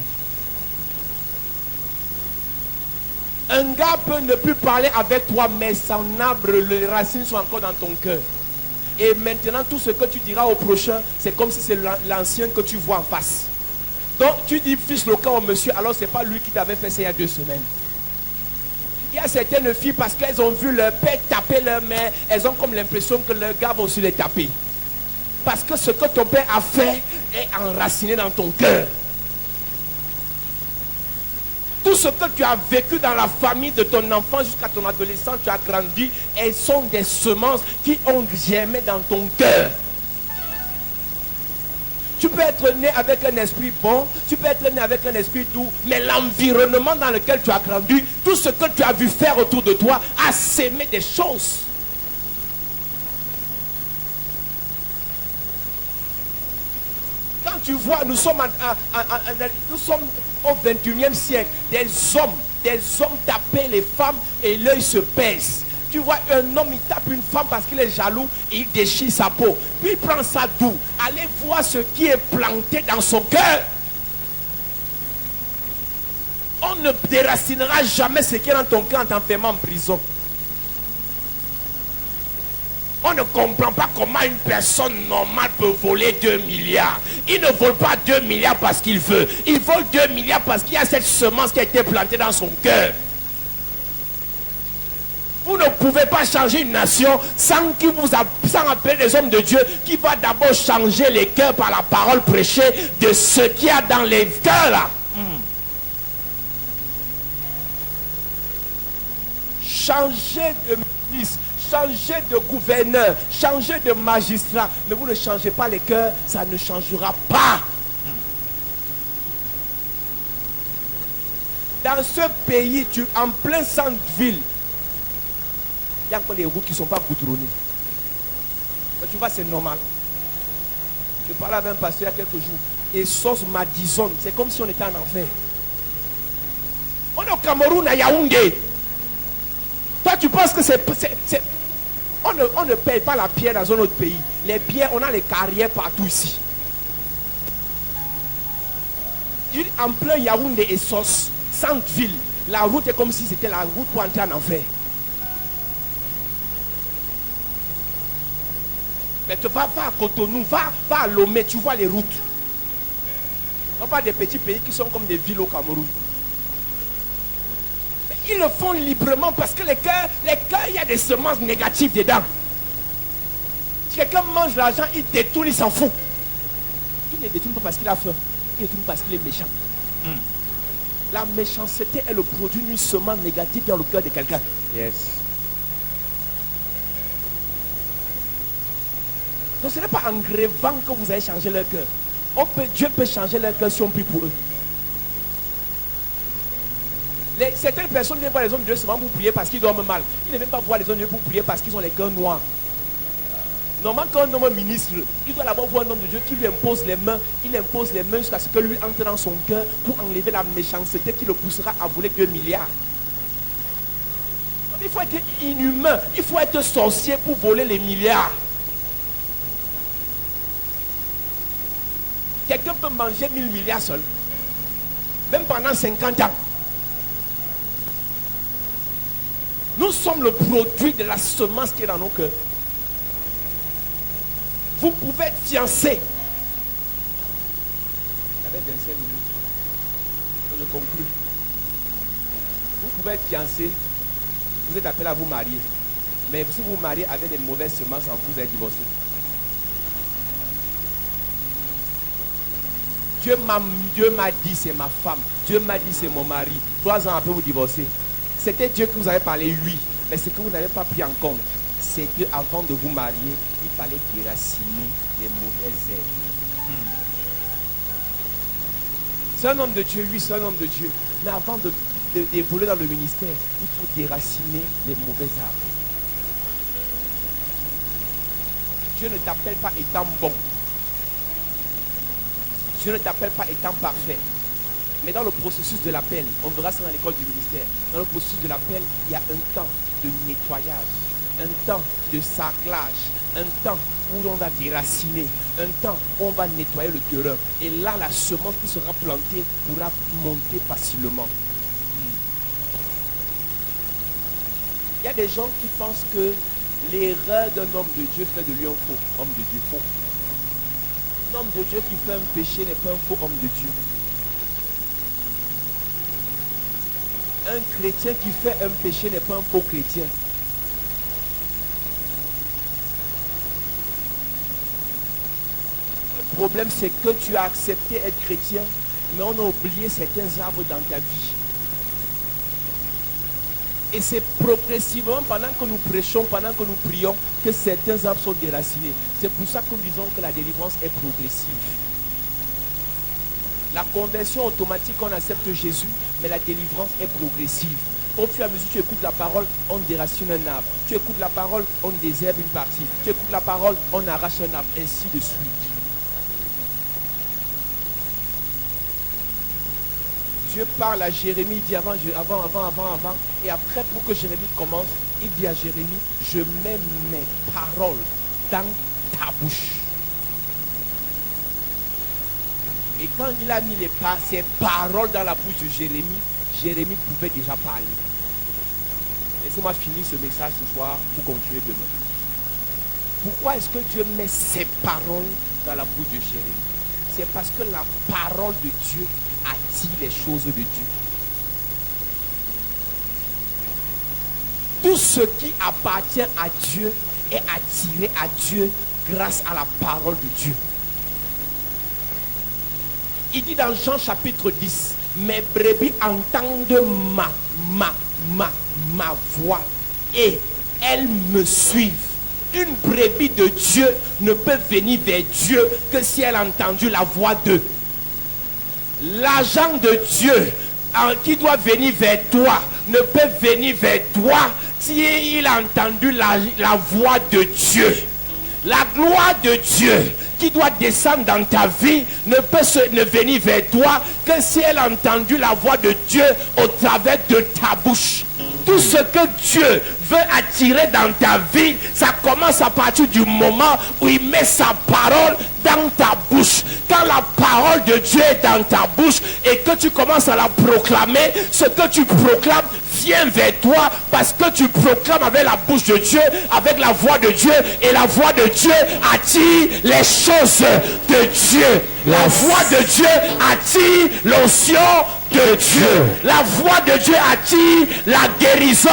Un gars peut ne plus parler avec toi, mais son arbre, les racines sont encore dans ton cœur. Et maintenant, tout ce que tu diras au prochain, c'est comme si c'est l'ancien que tu vois en face. Donc, tu dis fils le camp au monsieur, alors c'est pas lui qui t'avait fait ça il y a 2 semaines. Il y a certaines filles, parce qu'elles ont vu leur père taper leur mère, elles ont comme l'impression que leur gars va aussi les taper. Parce que ce que ton père a fait, est enraciné dans ton cœur. Tout ce que tu as vécu dans la famille de ton enfant jusqu'à ton adolescent, tu as grandi, elles sont des semences qui ont germé dans ton cœur. Tu peux être né avec un esprit bon, tu peux être né avec un esprit doux, mais l'environnement dans lequel tu as grandi, tout ce que tu as vu faire autour de toi, a sémé des choses. Quand tu vois, nous sommes au 21e siècle, des hommes tapaient les femmes et l'œil se pèse. Tu vois, un homme, il tape une femme parce qu'il est jaloux et il déchire sa peau. Puis il prend ça doux. Allez voir ce qui est planté dans son cœur. On ne déracinera jamais ce qui est dans ton cœur en t'enfermant en prison. On ne comprend pas comment une personne normale peut voler 2 milliards. Il ne vole pas 2 milliards parce qu'il veut. Il vole 2 milliards parce qu'il y a cette semence qui a été plantée dans son cœur. Vous ne pouvez pas changer une nation sans appeler des hommes de Dieu qui va d'abord changer les cœurs par la parole prêchée de ce qu'il y a dans les cœurs là. Changer de ministre, changer de gouverneur, changer de magistrat, mais vous ne changez pas les cœurs, ça ne changera pas. Dans ce pays, en plein centre-ville, il y a encore des routes qui ne sont pas goudronnées. Mais tu vois, c'est normal. Je parlais avec un pasteur il y a quelques jours. Et sauce Madison, c'est comme si on était en enfer. On est au Cameroun, à Yaoundé. Toi, tu penses que on ne paye pas la pierre dans un autre pays. Les pierres, on a les carrières partout ici. En plein Yaoundé et sauce, centre-ville, la route est comme si c'était la route pour entrer en enfer. Mais tu vas à Cotonou, va à Lomé, tu vois les routes. Non pas des petits pays qui sont comme des villes au Cameroun. Mais ils le font librement parce que les cœurs, il y a des semences négatives dedans. Si quelqu'un mange l'argent, il détourne, il s'en fout. Il ne détourne pas parce qu'il a faim, il détourne parce qu'il est méchant. La méchanceté est le produit d'une semence négative dans le cœur de quelqu'un. Yes. Donc ce n'est pas en grévant que vous allez changer leur cœur. Dieu peut changer leur cœur si on prie pour eux. Certaines personnes viennent voir les hommes de Dieu seulement pour prier parce qu'ils dorment mal. Ils ne viennent pas voir les hommes de Dieu pour prier parce qu'ils ont les cœurs noirs. Normalement, quand un homme ministre, il doit d'abord voir un homme de Dieu qui lui impose les mains. Il impose les mains jusqu'à ce que lui entre dans son cœur pour enlever la méchanceté qui le poussera à voler 2 milliards. Donc, il faut être inhumain. Il faut être sorcier pour voler les milliards. Quelqu'un peut manger 1000 milliards seul. Même pendant 50 ans. Nous sommes le produit de la semence qui est dans nos cœurs. Vous pouvez être fiancé. J'avais 25 minutes. Je conclue. Vous pouvez être fiancé. Vous êtes appelé à vous marier. Mais si vous vous mariez avec des mauvaises semences en vous, vous êtes divorcé. Dieu m'a dit c'est ma femme. Dieu m'a dit c'est mon mari. 3 ans après vous divorcez. C'était Dieu qui vous avait parlé, oui. Mais ce que vous n'avez pas pris en compte, c'est qu'avant de vous marier, il fallait déraciner les mauvaises herbes. C'est un homme de Dieu, oui, c'est un homme de Dieu. Mais avant d'évoluer dans le ministère, il faut déraciner les mauvaises arbres. Dieu ne t'appelle pas étant bon. Dieu ne t'appelle pas étant parfait. Mais dans le processus de l'appel, on verra ça dans l'école du ministère. Dans le processus de l'appel, il y a un temps de nettoyage, un temps de sarclage, un temps où on va déraciner, un temps où on va nettoyer le terrain. Et là, la semence qui sera plantée pourra monter facilement. Il y a des gens qui pensent que l'erreur d'un homme de Dieu fait de lui un faux homme de Dieu. Faux. Un homme de Dieu qui fait un péché n'est pas un faux homme de Dieu. Un chrétien qui fait un péché n'est pas un faux chrétien. problème, c'est que tu as accepté être chrétien, mais on a oublié certains arbres dans ta vie. Et c'est progressivement, pendant que nous prêchons, pendant que nous prions, que certains arbres sont déracinés. C'est pour ça que nous disons que la délivrance est progressive. La conversion automatique, on accepte Jésus, mais la délivrance est progressive. Au fur et à mesure que tu écoutes la parole, on déracine un arbre. Tu écoutes la parole, on désherbe une partie. Tu écoutes la parole, on arrache un arbre, ainsi de suite. Dieu parle à Jérémie, il dit avant. Et après, pour que Jérémie commence, il dit à Jérémie, je mets mes paroles dans ta bouche. Et quand il a mis ses paroles dans la bouche de Jérémie, Jérémie pouvait déjà parler. Laissez-moi finir ce message ce soir pour continuer demain. Pourquoi est-ce que Dieu met ses paroles dans la bouche de Jérémie? C'est parce que la parole de Dieu attire les choses de Dieu. Tout ce qui appartient à Dieu est attiré à Dieu grâce à la parole de Dieu. Il dit dans Jean chapitre 10, mes brebis entendent ma voix et elles me suivent. Une brebis de Dieu ne peut venir vers Dieu que si elle a entendu la voix de l'agent de Dieu qui doit venir vers toi ne peut venir vers toi si il a entendu la voix de Dieu. La gloire de Dieu qui doit descendre dans ta vie ne peut ne venir vers toi que si elle a entendu la voix de Dieu au travers de ta bouche. Tout ce que Dieu veut attirer dans ta vie, ça commence à partir du moment où il met sa parole dans ta bouche. Quand la parole de Dieu est dans ta bouche et que tu commences à la proclamer, ce que tu proclames vient vers toi parce que tu proclames avec la bouche de Dieu, avec la voix de Dieu, et la voix de Dieu attire les choses de Dieu. La voix de Dieu attire l'onction de Dieu. La voix de Dieu attire la guérison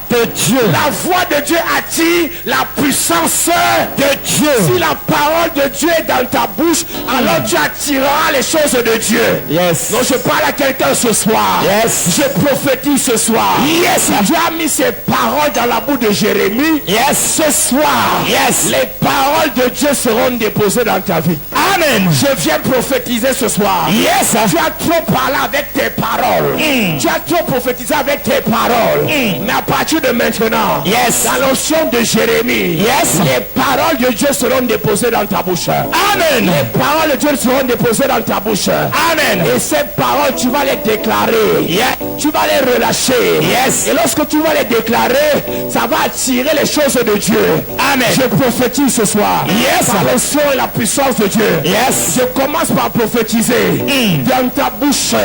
de Dieu. La voix de Dieu attire la puissance de Dieu. Si la parole de Dieu est dans ta bouche, alors tu attireras les choses de Dieu. Yes. Donc je parle à quelqu'un ce soir. Yes. Je prophétise ce soir. Yes. Dieu a mis ses paroles dans la bouche de Jérémie. Yes. Ce soir, yes, les paroles de Dieu seront déposées dans ta vie. Amen. Je viens prophétiser ce soir. Yes. Tu as trop parlé avec tes paroles. Tu as trop prophétisé avec tes paroles. Mais à partir de maintenant, yes, dans l'onction de Jérémie, yes, les paroles de Dieu seront déposées dans ta bouche. Amen. Les paroles de Dieu seront déposées dans ta bouche. Amen. Et ces paroles, tu vas les déclarer. Yes. Tu vas les relâcher. Yes. Et lorsque tu vas les déclarer, ça va attirer les choses de Dieu. Amen. Je prophétise ce soir. Yes. Par l'onction et la puissance de Dieu. Yes. Je commence par prophétiser. Dans ta bouche,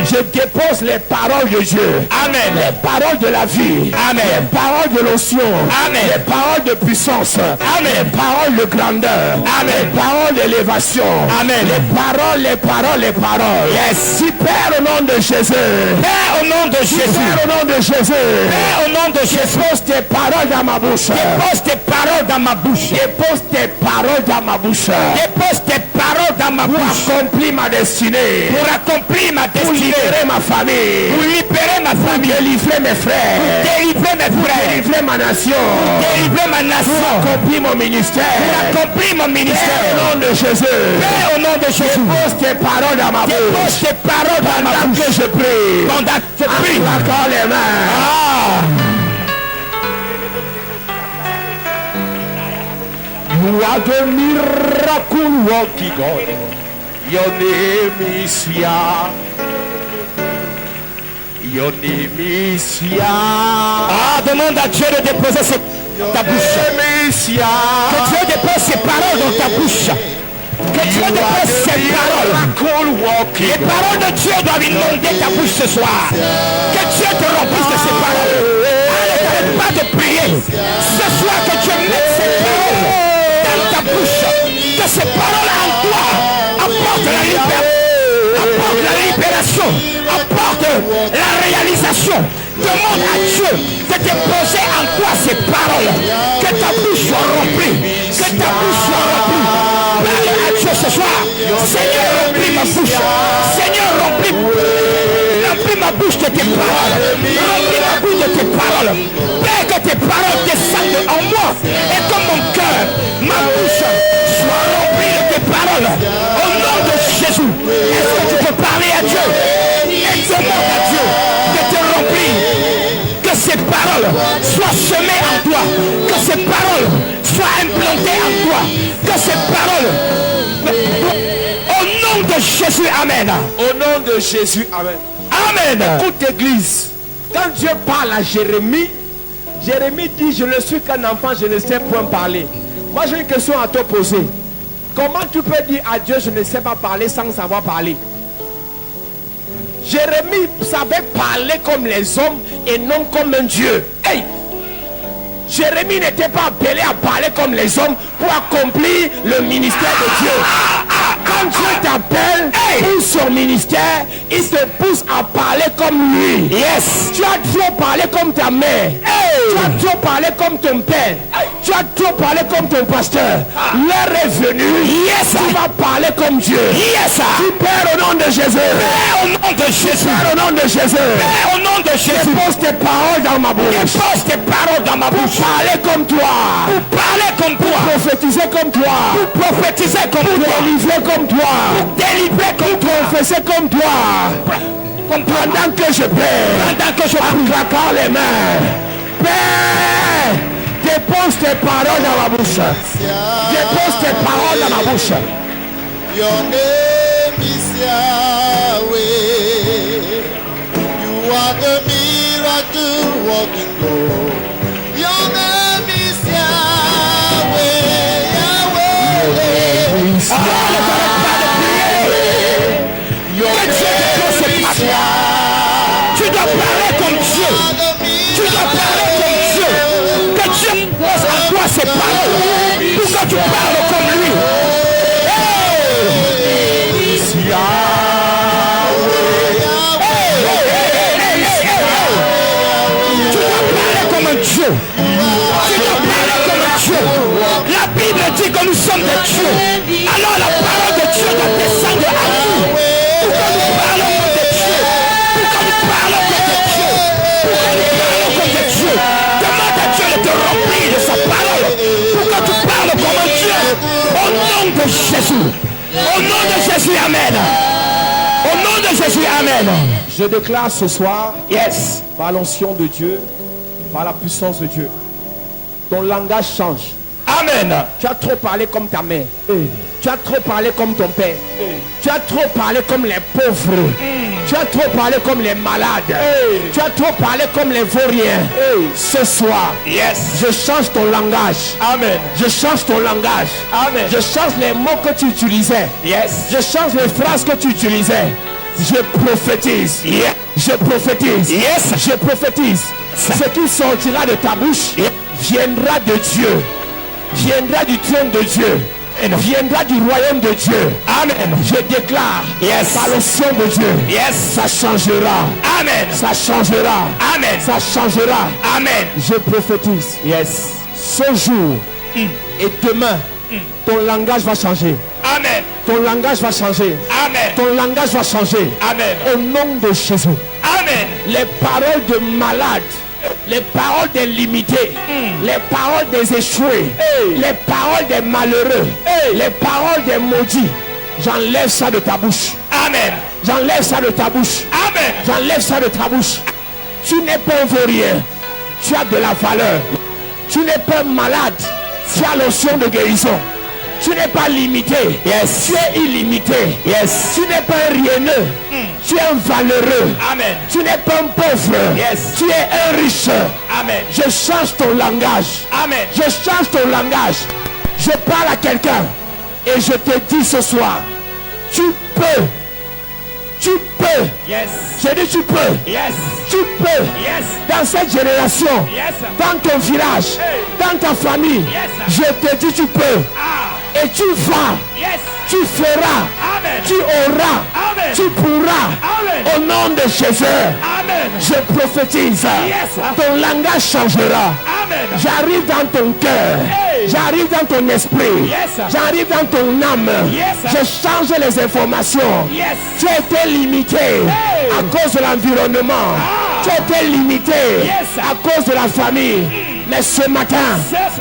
je dépose les paroles de Dieu. Amen. Les paroles de la vie. Amen. Les paroles de l'onction. Amen. Les paroles de puissance. Amen. Les paroles de grandeur. Amen. Les paroles d'élévation. Amen. Les paroles. Yes. Si Père au nom de Jésus. Père au nom de Jésus. Père au nom de Jésus. Père au nom de Jésus. Dépose tes paroles dans ma bouche. Dépose tes paroles dans ma bouche. Dépose tes paroles dans ma bouche. Dépose tes paroles dans ma bouche. Pour accomplir ma destinée. Pour accomplir ma destinée. Pour libérer ma famille. Pour libérer ma famille. Pour délivrer mes frères. Pour délivrer mes frères. Pour délivrer ma nation. Pour délivrer ma nation. Pour accomplir mon ministère. Pour accomplir mon ministère. Père, au nom de Jésus. Père, au nom de Jésus. Dépose tes paroles dans ma bouche. Dépose tes paroles dans ma bouche. Pendant que je prie. Pendant que je prie. Encore les mains. You are the miracle working God. Your name is Yah. Your name is Yah. Ah, demande à Dieu de déposer ta bouche. Que Dieu dépose ses paroles dans ta bouche. Que Dieu dépose ses paroles. Les paroles de Dieu doivent inonder ta bouche ce soir. Que Dieu te remplisse de ses paroles. N'arrête pas de prier. Ce soir, que Dieu mette ses paroles dans ta bouche. Que ces paroles en toi apportent la libération, apportent la réalisation. Demande à Dieu de déposer en toi ces paroles. Que ta bouche soit remplie. Que ta bouche soit remplie. Parle à Dieu ce soir. Seigneur, remplis ma bouche. Seigneur, remplis ma bouche de tes paroles. Remplis ma bouche de tes paroles. Père, que tes paroles descendent en moi. Et comme mon cœur, ma bouche soit remplie de tes paroles. Au nom de Jésus. Est-ce que tu peux parler à Dieu? Et demande à Dieu de te remplir. Que ces paroles soient semées en toi. Que ces paroles soient implantées en toi. Que ces paroles... Au nom de Jésus, amen. Au nom de Jésus, amen. Amen. Écoute église, quand Dieu parle à Jérémie, Jérémie dit, je ne suis qu'un enfant, je ne sais point parler. Moi j'ai une question à te poser. Comment tu peux dire à Dieu, je ne sais pas parler sans savoir parler? Jérémie savait parler comme les hommes et non comme un Dieu. Hey! Jérémie n'était pas appelé à parler comme les hommes pour accomplir le ministère de Dieu. Quand Dieu t'appelle pour son ministère, il te pousse à parler comme lui. Yes. Tu as trop parlé comme ta mère. Tu as trop parlé comme ton père. Tu as trop parlé comme ton pasteur. L'heure est venue. Yes. Tu vas parler comme Dieu. Yes. Tu pères au nom de Jésus. Père au nom de Jésus. Père au nom de Jésus. Père au nom de Jésus. Dépose tes paroles dans ma bouche. Dépose tes paroles dans ma bouche. Parler comme toi. Pour parler comme toi. Pour prophétiser comme toi. Pour prophétiser comme toi. Pour délivrer comme toi. Pour délivrer comme toi. Confesser comme toi. Pendant que je prie. Pendant que je prie. En claquant les mains. Père, dépose tes paroles dans ma bouche. Dépose tes paroles dans ma bouche. Your name is Yahweh. You are the miracle working God. Your name is Yahweh. Yahweh. Tu dois parler comme Dieu. Tu dois parler comme Dieu. Que Dieu pose en toi ses paroles pour que tu parles comme lui. Tu dois parler comme un Dieu. Tu dois parler comme un Dieu. La Bible dit que nous sommes des dieux. Alors la parole de Dieu doit descendre à nous. Pour que nous parlons comme des dieux. Pour que nous parlons comme des dieux. Pour que nous parlons comme des dieux. Demande à Dieu de te remplir de sa parole. Pour que tu parles comme un Dieu. Au nom de Jésus. Au nom de Jésus, amen. Au nom de Jésus, amen. Je déclare ce soir, Yes. par l'onction de Dieu, par la puissance de Dieu, ton langage change. Amen. Tu as trop parlé comme ta mère. Tu as trop parlé comme ton père. Tu as trop parlé comme les pauvres. Tu as trop parlé comme les malades. Tu as trop parlé comme les vauriens. Ce soir, Yes. je change ton langage. Amen. Je change ton langage. Amen. Je change les mots que tu utilisais. Yes. Je change les phrases que tu utilisais. Je prophétise. Yeah. Je prophétise. Yes. Je prophétise. Ce qui sortira de ta bouche viendra de Dieu. Viendra du trône de Dieu. Viendra du royaume de Dieu. Amen. Je déclare. Yes. Par l'onction de Dieu. Yes. Ça changera. Amen. Ça changera. Amen. Ça changera. Amen. Je prophétise. Yes. Ce jour et demain, ton langage va changer. Amen. Ton langage va changer. Amen. Ton langage va changer. Amen. Au nom de Jésus. Amen. Les paroles de malades, les paroles des limités, les paroles des échoués, les paroles des malheureux, les paroles des maudits, j'enlève ça de ta bouche. Amen. J'enlève ça de ta bouche. Amen. J'enlève ça de ta bouche. Tu n'es pas un vaurien. Tu as de la valeur. Tu n'es pas malade. Tu as l'onction de guérison. Tu n'es pas limité. Yes. Tu es illimité. Yes. Tu n'es pas un rieneux. Tu es un valeureux. Amen. Tu n'es pas un pauvre. Yes. Tu es un riche. Amen. Je change ton langage. Amen. Je change ton langage. Je parle à quelqu'un et je te dis ce soir, tu peux. Tu peux. Yes. J'ai dit tu peux. Yes. Tu peux. Yes. Dans cette génération, Yes. dans ton village, dans ta famille, Yes. je te dis tu peux. Ah. Et tu vas, Yes. tu feras, Amen. tu auras, Amen. tu pourras. Amen. Au nom de Jésus, Amen. je prophétise. Yes. Ton langage changera. Amen. J'arrive dans ton cœur. Hey. J'arrive dans ton esprit. Yes. J'arrive dans ton âme. Yes. Je change les informations. Yes. Tu étais limité à cause de l'environnement. Tu étais limité Yes. à cause de la famille. Mais ce matin,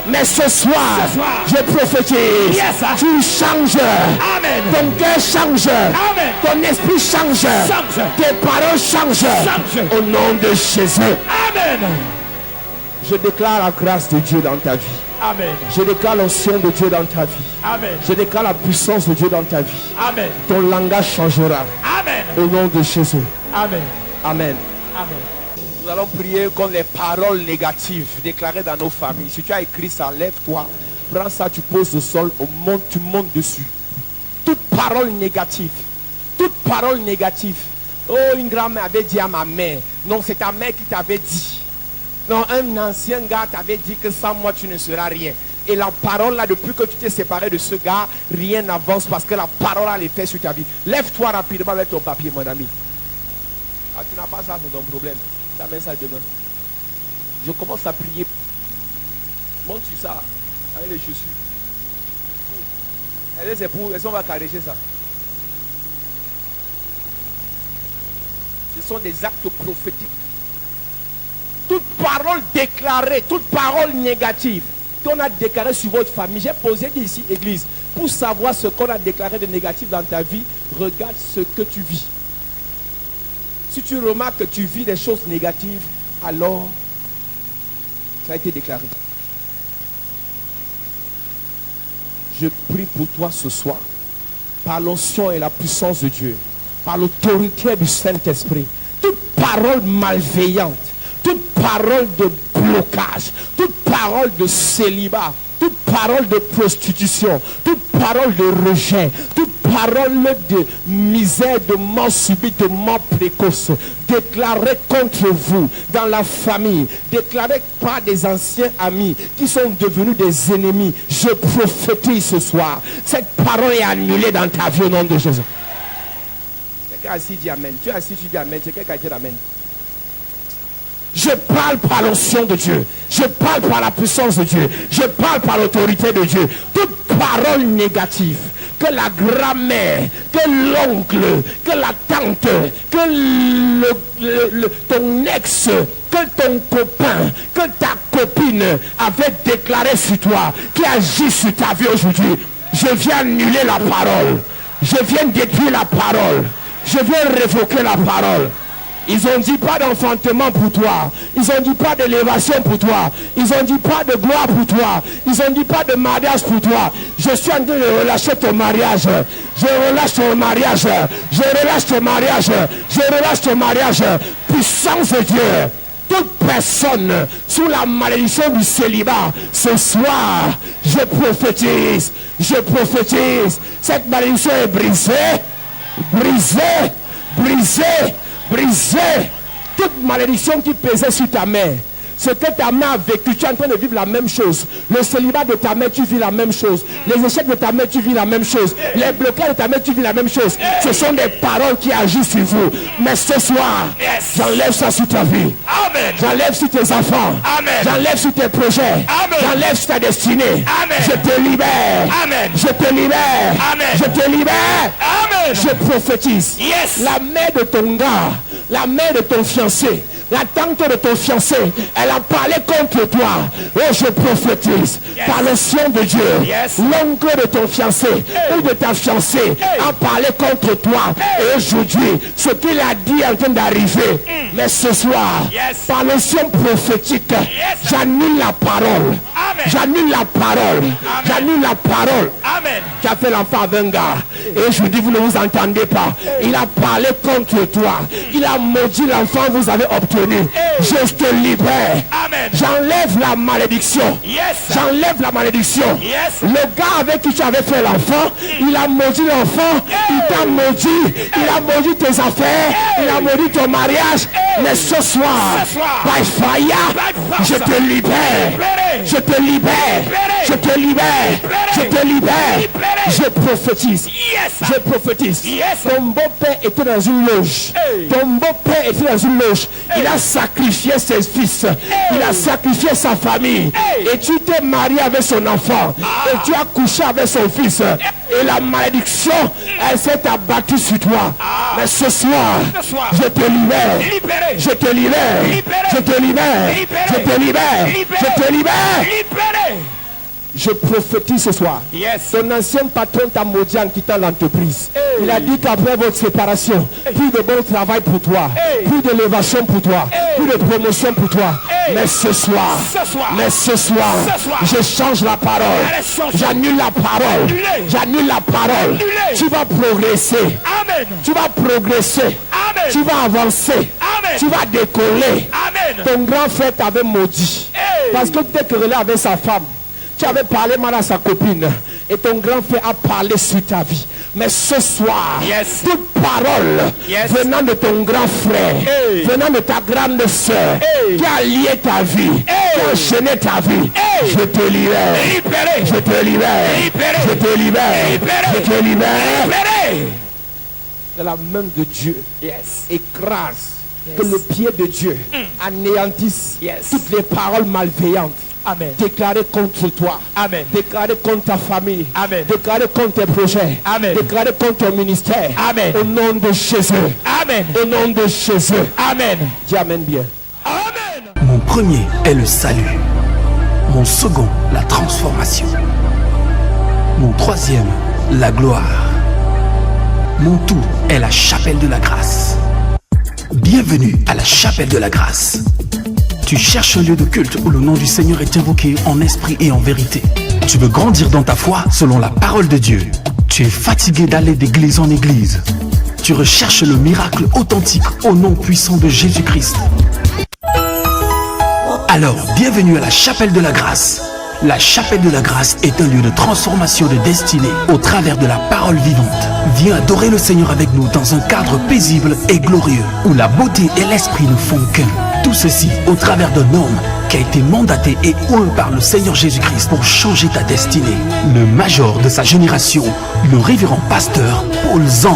mais ce soir, je prophétise. Yes. Tu changes. Amen. Ton cœur change. Amen. Ton esprit change. Change. Tes paroles changent. Change. Au nom de Jésus. Amen. Je déclare la grâce de Dieu dans ta vie. Amen. Je déclare l'onction de Dieu dans ta vie. Amen. Je déclare la puissance de Dieu dans ta vie. Amen. Ton langage changera. Amen. Au nom de Jésus. Amen. Amen. Amen. Nous allons prier contre les paroles négatives déclarées dans nos familles. Si tu as écrit ça, lève-toi. Prends ça, tu poses au sol, tu montes dessus. Toute parole négative. Toute parole négative. Oh, une grand-mère avait dit à ma mère. Non, c'est ta mère qui t'avait dit. Non, un ancien gars t'avait dit que sans moi tu ne seras rien. Et la parole là, depuis que tu t'es séparé de ce gars, rien n'avance parce que la parole a l'effet sur ta vie. Lève-toi rapidement avec ton papier, mon ami. Ah, tu n'as pas ça, c'est ton problème. Tu amènes ça demain. Je commence à prier. Monte sur ça avec les chaussures. Est-ce qu'on va caresser ça? Ce sont des actes prophétiques. Toute parole déclarée, toute parole négative qu'on a déclarée sur votre famille. J'ai posé ici, église, pour savoir ce qu'on a déclaré de négatif dans ta vie. Regarde ce que tu vis. Si tu remarques que tu vis des choses négatives, alors ça a été déclaré. Je prie pour toi ce soir, par l'onction et la puissance de Dieu, par l'autorité du Saint-Esprit, toute parole malveillante, toute parole de blocage, toute parole de célibat, toute parole de prostitution, toute parole de rejet, toute parole de misère, de mort subite, de mort précoce, déclarée contre vous dans la famille, déclarée par des anciens amis qui sont devenus des ennemis. Je prophétise ce soir. Cette parole est annulée dans ta vie au nom de Jésus. Quelqu'un assis dit Amen. Tu es assis, tu dis Amen. C'est quelqu'un qui dit Amen. Je parle par l'onction de Dieu. Je parle par la puissance de Dieu. Je parle par l'autorité de Dieu. Toute parole négative, que la grand-mère, que l'oncle, que la tante, que ton ex, que ton copain, que ta copine avait déclaré sur toi, qui agit sur ta vie aujourd'hui, je viens annuler la parole. Je viens détruire la parole. Je viens révoquer la parole. Ils ont dit pas d'enfantement pour toi. Ils ont dit pas d'élévation pour toi. Ils ont dit pas de gloire pour toi. Ils ont dit pas de mariage pour toi. Je suis en train de relâcher ton mariage. Je relâche ton mariage. Je relâche ton mariage. Je relâche ton mariage. Puissance de Dieu. Toute personne sous la malédiction du célibat, ce soir, je prophétise. Je prophétise. Cette malédiction est brisée. Brisée. Brisée. Briser toute malédiction qui pesait sur ta mère. Ce que ta mère a vécu, tu es en train de vivre la même chose. Le célibat de ta mère, tu vis la même chose. Les échecs de ta mère, tu vis la même chose. Les blocages de ta mère, tu vis la même chose. Ce sont des paroles qui agissent sur vous. Mais ce soir, j'enlève ça sur ta vie. J'enlève sur tes enfants. J'enlève sur tes projets. J'enlève sur ta destinée. Je te libère. Je te libère. Je te libère. Je prophétise. La mère de ton gars, la mère de ton fiancé, la tante de ton fiancé, elle a parlé contre toi. Oh, je prophétise par l'onction de Dieu. L'oncle de ton fiancé ou de ta fiancée a parlé contre toi. Et aujourd'hui, ce qu'il a dit est en train d'arriver. Mais ce soir, par l'onction prophétique, j'annule la parole. J'annule la parole. J'annule la parole. Tu as fait l'enfant avec un gars. Et je vous dis, vous ne vous entendez pas. Il a parlé contre toi. Il a maudit l'enfant, vous avez obtenu. Je te libère. J'enlève la malédiction. J'enlève la malédiction. Le gars avec qui tu avais fait l'enfant, il a maudit l'enfant. Il t'a maudit. Il a maudit tes affaires. Il a maudit ton mariage. Mais ce soir, by fire, je te libère. Je te libère. Je te libère. Je te libère. Je prophétise. Je prophétise. Ton beau-père était dans une loge. Ton beau-père était dans une loge. Il a sacrifié ses fils. Il a sacrifié sa famille. Et tu t'es marié avec son enfant. Et tu as couché avec son fils. Et la malédiction, elle s'est abattue sur toi. Mais ce soir, je te libère. Je te libère. Je te libère. Je te libère. Je te libère. Je prophétise ce soir. Ton ancien patron t'a maudit en quittant l'entreprise. Il a dit qu'après votre séparation, plus de bon travail pour toi, plus d'élévation pour toi, plus de promotion pour toi. Mais ce soir, je change la parole. J'annule la parole. J'annule la parole. Tu vas progresser. Tu vas progresser. Tu vas avancer. Tu vas décoller. Ton grand frère t'avait maudit parce que tu t'es querellé avec sa femme. Tu avais parlé mal à sa copine et ton grand frère a parlé sur ta vie. Mais ce soir, toute parole venant de ton grand frère, venant de ta grande soeur, qui a lié ta vie, qui a enchaîné ta vie, je te libère. Je te libère. Je te libère. Je te libère. De la main de Dieu, écrase. Que le pied de Dieu anéantisse toutes les paroles malveillantes. Amen. Déclaré contre toi. Amen. Déclaré contre ta famille. Amen. Déclaré contre tes projets. Amen. Déclaré contre ton ministère. Amen. Au nom de Jésus. Amen. Au nom de Jésus. Amen. Dis amen bien. Amen. Mon premier est le salut. Mon second, la transformation. Mon troisième, la gloire. Mon tout est la chapelle de la grâce. Bienvenue à la chapelle de la grâce. Tu cherches un lieu de culte où le nom du Seigneur est invoqué en esprit et en vérité. Tu veux grandir dans ta foi selon la parole de Dieu. Tu es fatigué d'aller d'église en église. Tu recherches le miracle authentique au nom puissant de Jésus-Christ. Alors, bienvenue à la chapelle de la grâce. La chapelle de la grâce est un lieu de transformation de destinée au travers de la parole vivante. Viens adorer le Seigneur avec nous dans un cadre paisible et glorieux où la beauté et l'esprit ne font qu'un. Tout ceci au travers d'un homme qui a été mandaté et oint par le Seigneur Jésus-Christ pour changer ta destinée. Le major de sa génération, le révérend pasteur Paul Zang.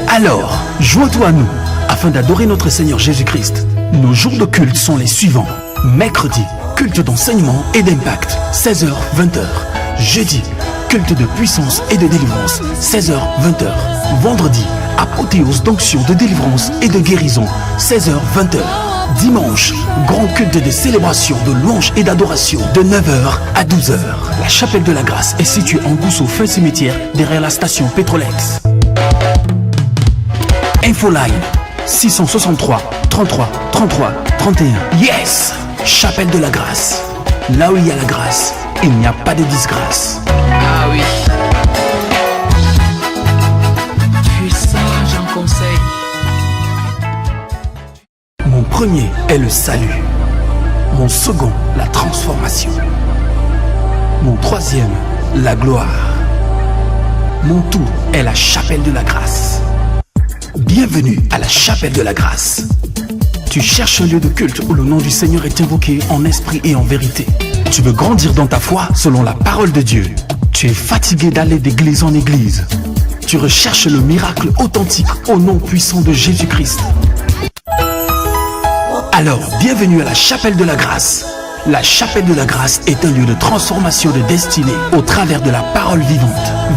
Alors, joins-toi à nous afin d'adorer notre Seigneur Jésus-Christ. Nos jours de culte sont les suivants. Mercredi, culte d'enseignement et d'impact, 16h-20h. Jeudi, culte de puissance et de délivrance, 16h-20h. Vendredi, apothéose d'onction de délivrance et de guérison, 16h-20h. Dimanche, grand culte de célébration, de louange et d'adoration, de 9h à 12h. La chapelle de la grâce est située en Gousso, fin cimetière, derrière la station Petrolex. Infoline 663 33 33 31. Yes! Chapelle de la grâce. Là où il y a la grâce, il n'y a pas de disgrâce. Ah oui. Tu es sage en conseil. Mon premier est le salut. Mon second, la transformation. Mon troisième, la gloire. Mon tout est la chapelle de la grâce. Bienvenue à la chapelle de la grâce. Tu cherches un lieu de culte où le nom du Seigneur est invoqué en esprit et en vérité. Tu veux grandir dans ta foi selon la parole de Dieu. Tu es fatigué d'aller d'église en église. Tu recherches le miracle authentique au nom puissant de Jésus-Christ. Alors, bienvenue à la chapelle de la grâce. La chapelle de la grâce est un lieu de transformation de destinée au travers de la parole vivante.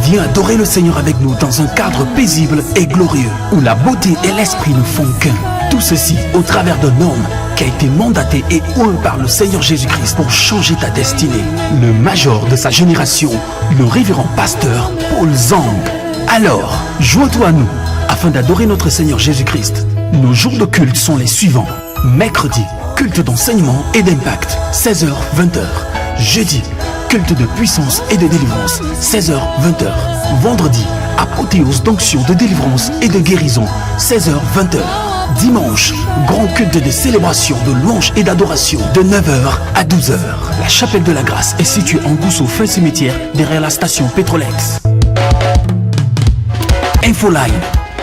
Viens adorer le Seigneur avec nous dans un cadre paisible et glorieux où la beauté et l'esprit ne font qu'un. Tout ceci au travers d'un homme qui a été mandaté et oint par le Seigneur Jésus-Christ pour changer ta destinée. Le major de sa génération, le révérend pasteur Paul Zang. Alors, joins-toi à nous afin d'adorer notre Seigneur Jésus-Christ. Nos jours de culte sont les suivants. Mercredi, culte d'enseignement et d'impact, 16h-20h. Jeudi, culte de puissance et de délivrance, 16h-20h. Vendredi, apothéose d'onction de délivrance et de guérison, 16h-20h. Dimanche, grand culte de célébration, de louange et d'adoration, de 9h à 12h. La chapelle de la grâce est située en Gousso, fin cimetière, derrière la station Petrolex. Infoline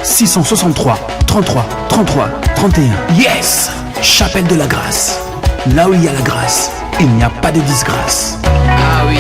663 33 33 31. Yes! Chapelle de la grâce. Là où il y a la grâce, il n'y a pas de disgrâce. Ah oui.